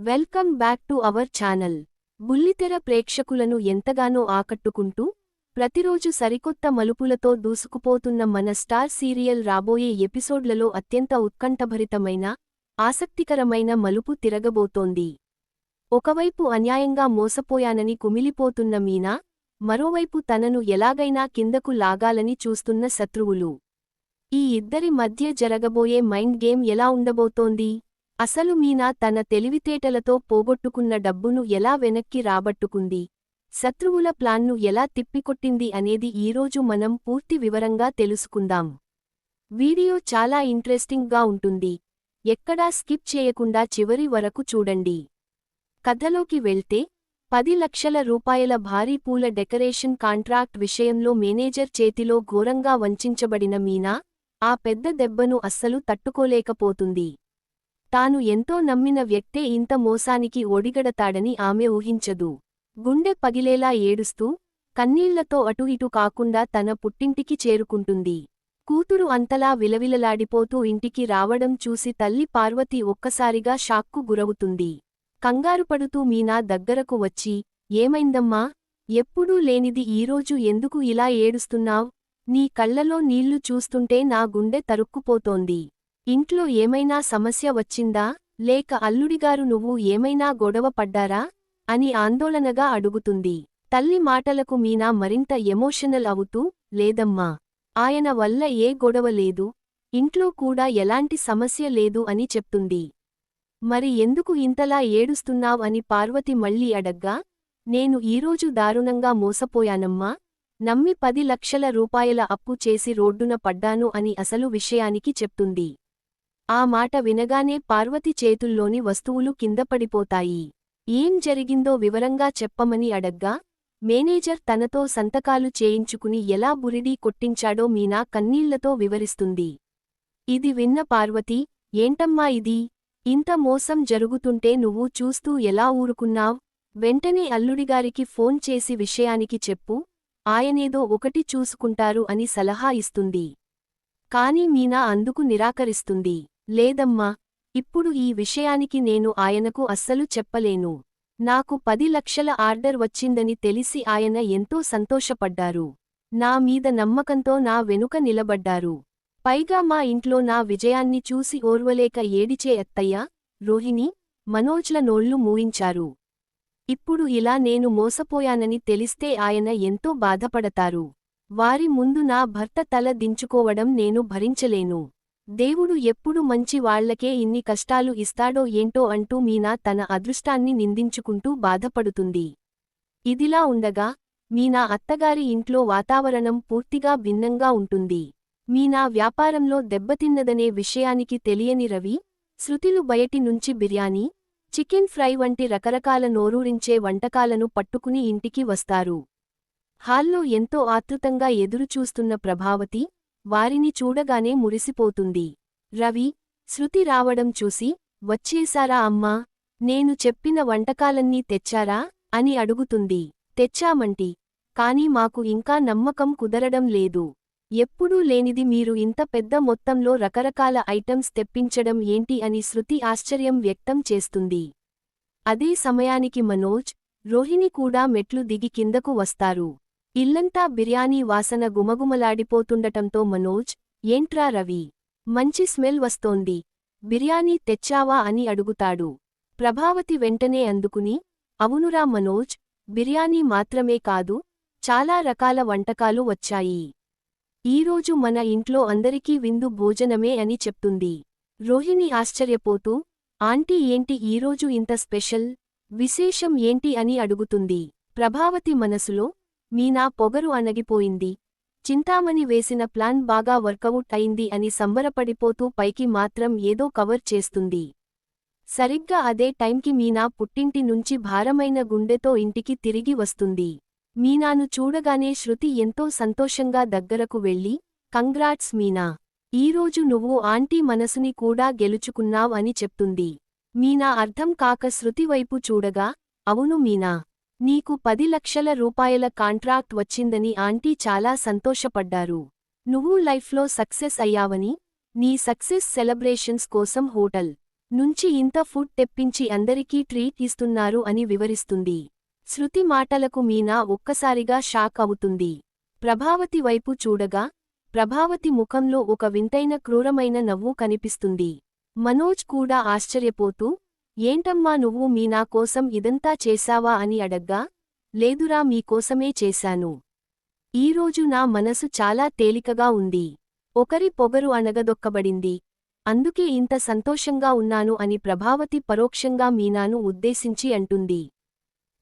Welcome back to our channel. బుల్లితెర ప్రేక్షకులను ఎంతగానో ఆకట్టుకుంటూ ప్రతిరోజు సరికొత్త మలుపులతో దూసుకుపోతున్న మన స్టార్ సీరియల్ రాబోయే ఎపిసోడ్లలో అత్యంత ఉత్కంఠభరితమైన, ఆసక్తికరమైన మలుపు తిరగబోతోంది. ఒకవైపు అన్యాయంగా మోసపోయానని కుమిలిపోతున్న మీనా, మరోవైపు తనను ఎలాగైనా కిందకు లాగాలని చూస్తున్న శత్రువులు. ఈ ఇద్దరి మధ్య జరగబోయే మైండ్ గేమ్ ఎలా ఉండబోతోంది? అసలు మీనా తన తెలివితేటలతో పోగొట్టుకున్న డబ్బును ఎలా వెనక్కి రాబట్టుకుంది, శత్రువుల ప్లాన్ను ఎలా తిప్పికొట్టింది అనేది ఈరోజు మనం పూర్తి వివరంగా తెలుసుకుందాం. వీడియో చాలా ఇంట్రెస్టింగ్గా ఉంటుంది. ఎక్కడా స్కిప్ చేయకుండా చివరి వరకు చూడండి. కథలోకి వెళ్తే 10 లక్షల రూపాయల భారీ పూల డెకరేషన్ కాంట్రాక్ట్ విషయంలో మేనేజర్ చేతిలో ఘోరంగా వంచించబడిన మీనా ఆ పెద్ద దెబ్బను అస్సలు తట్టుకోలేకపోతుంది. తాను ఎంతో నమ్మిన వ్యక్తే ఇంత మోసానికి ఒడిగడతాడని ఆమె ఊహించదు. గుండె పగిలేలా ఏడుస్తూ, కన్నీళ్లతో అటు ఇటు కాకుండా తన పుట్టింటికి చేరుకుంటుంది. కూతురు అంతలా విలవిలలాడిపోతూ ఇంటికి రావడం చూసి తల్లి పార్వతి ఒక్కసారిగా షాక్కు గురవుతుంది. కంగారుపడుతూ మీనా దగ్గరకు వచ్చి, ఏమైందమ్మా? ఎప్పుడూ లేనిది ఈరోజు ఎందుకు ఇలా ఏడుస్తున్నావ్? నీ కళ్లలో నీళ్లు చూస్తుంటే నా గుండె తరుక్కుపోతోంది. ఇంట్లో ఏమైనా సమస్య వచ్చిందా, లేక అల్లుడిగారు నువ్వు ఏమైనా గొడవ పడ్డారా అని ఆందోళనగా అడుగుతుంది. తల్లి మాటలకు మీనా మరింత ఎమోషనల్ అవుతూ, లేదమ్మా, ఆయన వల్ల ఏ గొడవ లేదు, ఇంట్లో కూడా ఎలాంటి సమస్య లేదు అని చెప్తుంది. మరి ఎందుకు ఇంతలా ఏడుస్తున్నావ్ అని పార్వతి మళ్ళీ అడగ్గా, నేను ఈరోజు దారుణంగా మోసపోయానమ్మా, నమ్మి 10 లక్షల రూపాయల అప్పు చేసి రోడ్డున పడ్డాను అని అసలు విషయానికి చెప్తుంది. ఆ మాట వినగానే పార్వతి చేతుల్లోని వస్తువులు కిందపడిపోతాయి. ఏం జరిగిందో వివరంగా చెప్పమని అడగ్గా, మేనేజర్ తనతో సంతకాలు చేయించుకుని ఎలా బురిడీ కొట్టించాడో మీనా కన్నీళ్లతో వివరిస్తుంది. ఇది విన్న పార్వతి, ఏంటమ్మా ఇది? ఇంత మోసం జరుగుతుంటే నువ్వు చూస్తూ ఎలా ఊరుకున్నావ్? వెంటనే అల్లుడిగారికి ఫోన్ చేసి విషయానికి చెప్పు, ఆయనేదో ఒకటి చూసుకుంటారు అని సలహా ఇస్తుంది. కాని మీనా అందుకు నిరాకరిస్తుంది. లేదమ్మా, ఇప్పుడు ఈ విషయానికి నేను ఆయనకు అస్సలు చెప్పలేను. నాకు 10 లక్షల ఆర్డర్ వచ్చిందని తెలిసి ఆయన ఎంతో సంతోషపడ్డారు. నా మీద నమ్మకంతో నా వెనుక నిలబడ్డారు. పైగా మా ఇంట్లో నా విజయాన్ని చూసి ఓర్వలేక ఏడిచే అత్తయ్య, రోహిణి, మనోజ్ల నోళ్లు మూయించారు. ఇప్పుడు ఇలా నేను మోసపోయానని తెలిస్తే ఆయన ఎంతో బాధపడతారు. వారి ముందు నా భర్త తల దించుకోవడం నేను భరించలేను. దేవుడు ఎప్పుడు మంచి వాళ్లకే ఇన్ని కష్టాలు ఇస్తాడో ఏంటో అంటూ మీనా తన అదృష్టాన్ని నిందించుకుంటూ బాధపడుతుంది. ఇదిలా ఉండగా, మీనా అత్తగారి ఇంట్లో వాతావరణం పూర్తిగా భిన్నంగా ఉంటుంది. మీనా వ్యాపారంలో దెబ్బతిన్నదనే విషయానికి తెలియని రవి, శృతిలు బయటి నుంచి బిర్యానీ, చికెన్ ఫ్రై వంటి రకరకాల నోరూరించే వంటకాలను పట్టుకుని ఇంటికి వస్తారు. హాల్లో ఎంతో ఆతృతంగా ఎదురుచూస్తున్న ప్రభావతి వారిని చూడగానే మురిసిపోతుంది. రవి, శృతి రావడం చూసి, వచ్చేశారా అమ్మా? నేను చెప్పిన వంటకాలన్నీ తెచ్చారా అని అడుగుతుంది. తెచ్చామంటి, కాని మాకు ఇంకా నమ్మకం కుదరడం లేదు. ఎప్పుడూ లేనిది మీరు ఇంత పెద్ద మొత్తంలో రకరకాల ఐటమ్స్ తెప్పించడం ఏంటి అని శృతి ఆశ్చర్యం వ్యక్తం చేస్తుంది. అదే సమయానికి మనోజ్, రోహిణి కూడా మెట్లు దిగి కిందకు వస్తారు. ఇల్లంతా బిర్యానీ వాసన గుమగుమలాడిపోతుండటంతో మనోజ్, ఏంట్రా రవి, మంచి స్మెల్ వస్తోంది, బిర్యానీ తెచ్చావా అని అడుగుతాడు. ప్రభావతి వెంటనే అందుకుని, అవునురా మనోజ్, బిర్యానీ మాత్రమే కాదు, చాలా రకాల వంటకాలు వచ్చాయి. ఈరోజు మన ఇంట్లో అందరికీ విందు భోజనమే అని చెప్తుంది. రోహిణి ఆశ్చర్యపోతూ, ఆంటీ ఏంటి ఈరోజు ఇంత స్పెషల్, విశేషం ఏంటి అని అడుగుతుంది. ప్రభావతి మనసులో, మీనా పొగరు అణగిపోయింది, చింతామణి వేసిన ప్లాన్ బాగా వర్కవుట్ అయింది అని సంబరపడిపోతూ పైకి మాత్రం ఏదో కవర్ చేస్తుంది. సరిగ్గా అదే టైంకి మీనా పుట్టింటి నుంచి భారమైన గుండెతో ఇంటికి తిరిగి వస్తుంది. మీనాను చూడగానే శృతి ఎంతో సంతోషంగా దగ్గరకు వెళ్ళి, కంగ్రాట్స్ మీనా, ఈరోజు నువ్వు ఆంటీ మనసుని కూడా గెలుచుకున్నావ్ అని చెప్తుంది. మీనా అర్థం కాక శృతి వైపు చూడగా, అవును మీనా, నీకు 10 లక్షల రూపాయల కాంట్రాక్ట్ వచ్చిందని ఆంటీ చాలా సంతోషపడ్డారు. నువ్వు లైఫ్లో సక్సెస్ అయ్యావని, నీ సక్సెస్ సెలబ్రేషన్స్ కోసం హోటల్ నుంచి ఇంత ఫుడ్ తెప్పించి అందరికీ ట్రీట్ ఇస్తున్నారు అని వివరిస్తుంది. శృతి మాటలకు మీనా ఒక్కసారిగా షాక్ అవుతుంది. ప్రభావతి వైపు చూడగా ప్రభావతి ముఖంలో ఒక వింతైన క్రూరమైన నవ్వు కనిపిస్తుంది. మనోజ్ కూడా ఆశ్చర్యపోతూ, ఏంటమ్మా నువ్వు మీనా కోసం ఇదంతా చేశావా అని అడగ్గా, లేదురా మీకోసమే చేశాను. ఈరోజు నా మనసు చాలా తేలికగా ఉంది. ఒకరి పొగరు అణగదొక్కబడింది. అందుకే ఇంత సంతోషంగా ఉన్నాను అని ప్రభావతి పరోక్షంగా మీనాను ఉద్దేశించి అంటుంది.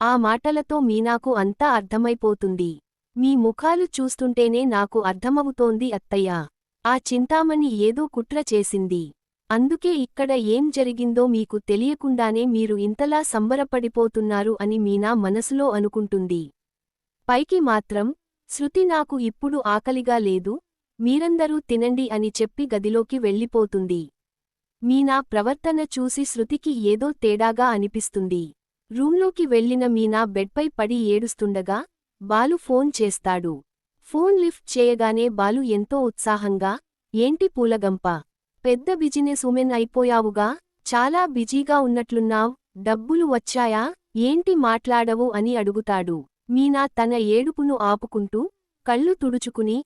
ఆ మాటలతో మీనాకు అంతా అర్థమైపోతుంది. మీ ముఖాలు చూస్తుంటేనే నాకు అర్థమవుతోంది అత్తయ్యా. ఆ చింతామణి ఏదో కుట్ర చేసింది. అందుకే ఇక్కడ ఏం జరిగిందో మీకు తెలియకుండానే మీరు ఇంతలా సంబరపడిపోతున్నారు అని మీనా మనసులో అనుకుంటుంది. పైకి మాత్రం, శృతి నాకు ఇప్పుడు ఆకలిగా లేదు, మీరందరూ తినండి అని చెప్పి గదిలోకి వెళ్ళిపోతుంది. మీనా ప్రవర్తన చూసి శృతికి ఏదో తేడాగా అనిపిస్తుంది. రూంలోకి వెళ్లిన మీనా బెడ్పై పడి ఏడుస్తుండగా బాలు ఫోన్ చేస్తాడు. ఫోన్ లిఫ్ట్ చేయగానే బాలు ఎంతో ఉత్సాహంగా, ఏంటి పూలగంప, పెద్ద బిజినెస్ ఉమెన్ అయిపోయావుగా, చాలా బిజీగా ఉన్నట్లున్నావ్, డబ్బులు వచ్చాయా, ఏంటి మాట్లాడవు అని అడుగుతాడు. మీనా తన ఏడుపును ఆపుకుంటూ కళ్ళు తుడుచుకుని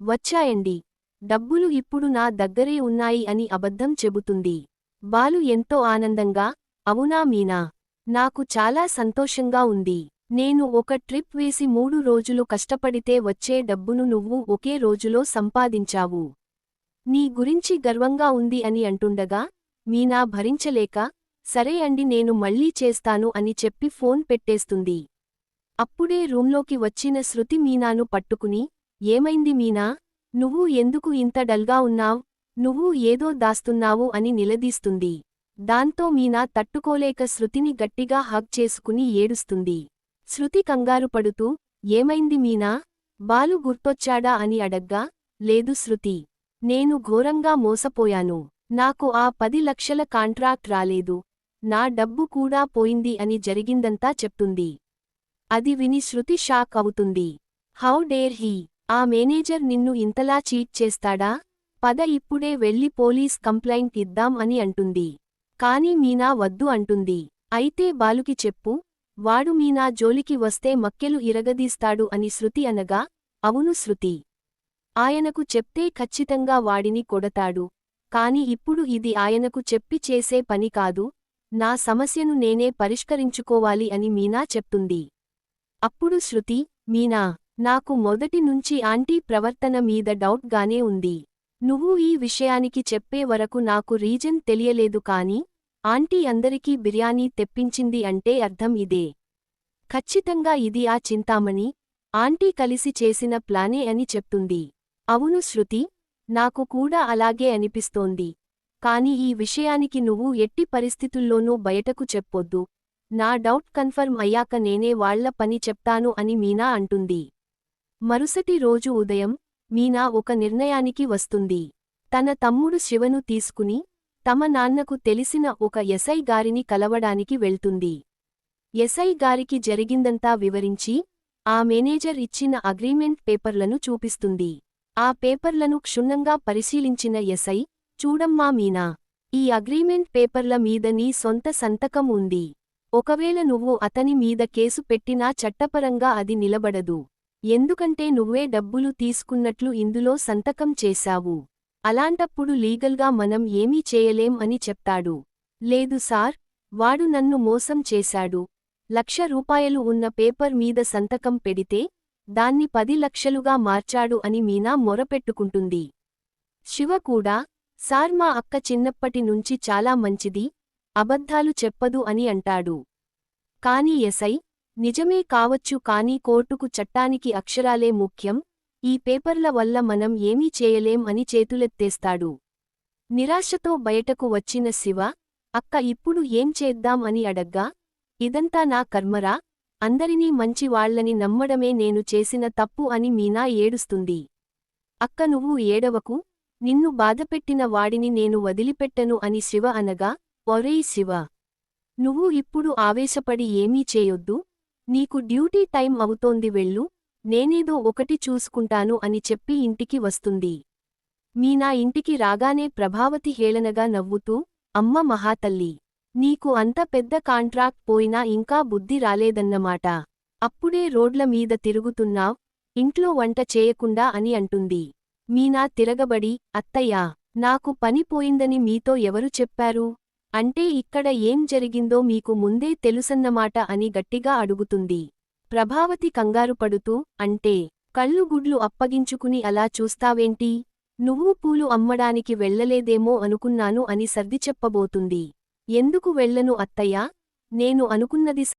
వచ్చాయండి, డబ్బులు ఇప్పుడు నా దగ్గరే ఉన్నాయి అని అబద్ధం చెబుతుంది. బాలు ఎంతో ఆనందంగా, అవునా మీనా, నాకు చాలా సంతోషంగా ఉంది. నేను ఒక ట్రిప్ వేసి 3 రోజులు కష్టపడితే వచ్చే డబ్బును నువ్వు ఒకే రోజులో సంపాదించావు. నీ గురించి గర్వంగా ఉంది అని అంటుండగా మీనా భరించలేక, సరే అండి నేను మళ్ళీ చేస్తాను అని చెప్పి ఫోన్ పెట్టేస్తుంది. అప్పుడే రూంలోకి వచ్చిన శృతి మీనాను పట్టుకుని, ఏమైంది మీనా, నువ్వు ఎందుకు ఇంత డల్గా ఉన్నావ్, నువ్వు ఏదో దాస్తున్నావు అని నిలదీస్తుంది. దాంతో మీనా తట్టుకోలేక శృతిని గట్టిగా హగ్ చేసుకుని ఏడుస్తుంది. శృతి కంగారుపడుతూ, ఏమైంది మీనా, బాలు గుర్తొచ్చాడా అని అడగ్గా, లేదు శృతి, నేను ఘోరంగా మోసపోయాను. నాకు ఆ 10 లక్షల కాంట్రాక్ట్ రాలేదు, నా డబ్బు కూడా పోయింది అని జరిగిందంతా చెప్తుంది. అది విని శృతి షాక్ అవుతుంది. హౌ డేర్ హీ, ఆ మేనేజర్ నిన్ను ఇంతలా చీట్ చేస్తాడా, పద ఇప్పుడే వెళ్ళి పోలీస్ కంప్లైంట్ ఇద్దాం అని అంటుంది. కాని మీనా వద్దు అంటుంది. అయితే బాలుకి చెప్పు, వాడు మీనా జోలికి వస్తే మక్కెలు ఇరగదీస్తాడు అని శృతి అనగా, అవును శృతి, ఆయనకు చెప్తే ఖచ్చితంగా వాడిని కొడతాడు. కాని ఇప్పుడు ఇది ఆయనకు చెప్పి చేసే పని కాదు, నా సమస్యను నేనే పరిష్కరించుకోవాలి అని మీనా చెప్తుంది. అప్పుడు శృతి, మీనా, నాకు మొదటి నుంచి ఆంటీ ప్రవర్తన మీద డౌట్ గానే ఉంది. నువ్వు ఈ విషయానికి చెప్పే వరకు నాకు రీజన్ తెలియలేదు కాని ఆంటీ అందరికీ బిర్యానీ తెప్పించింది అంటే అర్థం ఇదే. ఖచ్చితంగా ఇది ఆ చింతామణి, ఆంటీ కలిసి చేసిన ప్లానే అని చెప్తుంది. అవును శృతి, నాకు కూడా అలాగే అనిపిస్తోంది. కాని ఈ విషయానికి నువ్వు ఎట్టి పరిస్థితుల్లోనూ బయటకు చెప్పొద్దు, నా డౌట్ కన్ఫర్మ్ అయ్యాక నేనే వాళ్ల పని చెప్తాను అని మీనా అంటుంది. మరుసటి రోజు ఉదయం మీనా ఒక నిర్ణయానికి వస్తుంది. తన తమ్ముడు శివను తీసుకుని తమ నాన్నకు తెలిసిన ఒక ఎస్ఐ గారిని కలవడానికి వెళ్తుంది. ఎస్ఐ గారికి జరిగిందంతా వివరించి ఆ మేనేజర్ ఇచ్చిన అగ్రీమెంట్ పేపర్లను చూపిస్తుంది. ఆ పేపర్లను క్షుణ్ణంగా పరిశీలించిన ఎస్ఐ, చూడమ్మా మీనా, ఈ అగ్రీమెంట్ పేపర్ల మీద నీ సొంత సంతకం ఉంది. ఒకవేళ నువ్వు అతని మీద కేసు పెట్టినా చట్టపరంగా అది నిలబడదు. ఎందుకంటే నువ్వే డబ్బులు తీసుకున్నట్లు ఇందులో సంతకం చేశావు. అలాంటప్పుడు లీగల్గా మనం ఏమీ చేయలేం అని చెప్తాడు. లేదు సార్, వాడు నన్ను మోసం చేశాడు. 1,00,000 రూపాయలు ఉన్న పేపర్ మీద సంతకం పెడితే దాన్ని 10 లక్షలుగా మార్చాడు అని మీనా మొరపెట్టుకుంటుంది. శివ కూడా, సార్ మా అక్క చిన్నప్పటి నుంచి చాలా మంచిది, అబద్ధాలు చెప్పదు అని అంటాడు. కాని ఎస్ఐ, నిజమే కావచ్చు కానీ కోర్టుకు చట్టానికి అక్షరాలే ముఖ్యం, ఈ పేపర్ల వల్ల మనం ఏమీ చేయలేం అని చేతులెత్తేస్తాడు. నిరాశతో బయటకు వచ్చిన శివ, అక్క ఇప్పుడు ఏం చేద్దాం అని అడగ్గా, ఇదంతా నా కర్మరా, అందరినీ మంచి వాళ్లని నమ్మడమే నేను చేసిన తప్పు అని మీనా ఏడుస్తుంది. అక్క నువ్వు ఏడవకు, నిన్ను బాధపెట్టిన వాడిని నేను వదిలిపెట్టను అని శివ అనగా, ఒరేయ్ శివ, నువ్వు ఇప్పుడు ఆవేశపడి ఏమీ చేయొద్దు, నీకు డ్యూటీ టైం అవుతోంది వెళ్ళు, నేనేదో ఒకటి చూసుకుంటాను అని చెప్పి ఇంటికి వస్తుంది. మీనా ఇంటికి రాగానే ప్రభావతి హేళనగా నవ్వుతూ, అమ్మ మహాతల్లి. నీకు అంత పెద్ద కాంట్రాక్ట్ పోయినా ఇంకా బుద్ధి రాలేదన్నమాట. అప్పుడే రోడ్ల మీద తిరుగుతున్నావ్, ఇంట్లో వంట చేయకుండా అని అంటుంది. మీనా తిరగబడి, అత్తయ్యా, నాకు పని పోయిందని మీతో ఎవరు చెప్పారు? అంటే ఇక్కడ ఏం జరిగిందో మీకు ముందే తెలుసన్నమాట అని గట్టిగా అడుగుతుంది. ప్రభావతి కంగారుపడుతూ, అంటే కళ్ళు గుడ్లు అప్పగించుకుని అలా చూస్తావేంటి? నువ్వు పూలు అమ్మడానికి వెళ్ళలేదేమో అనుకున్నాను అని సర్ది చెప్పబోతుంది. ఎందుకు వెళ్ళను అత్తయ్యా? నేను అనుకున్నది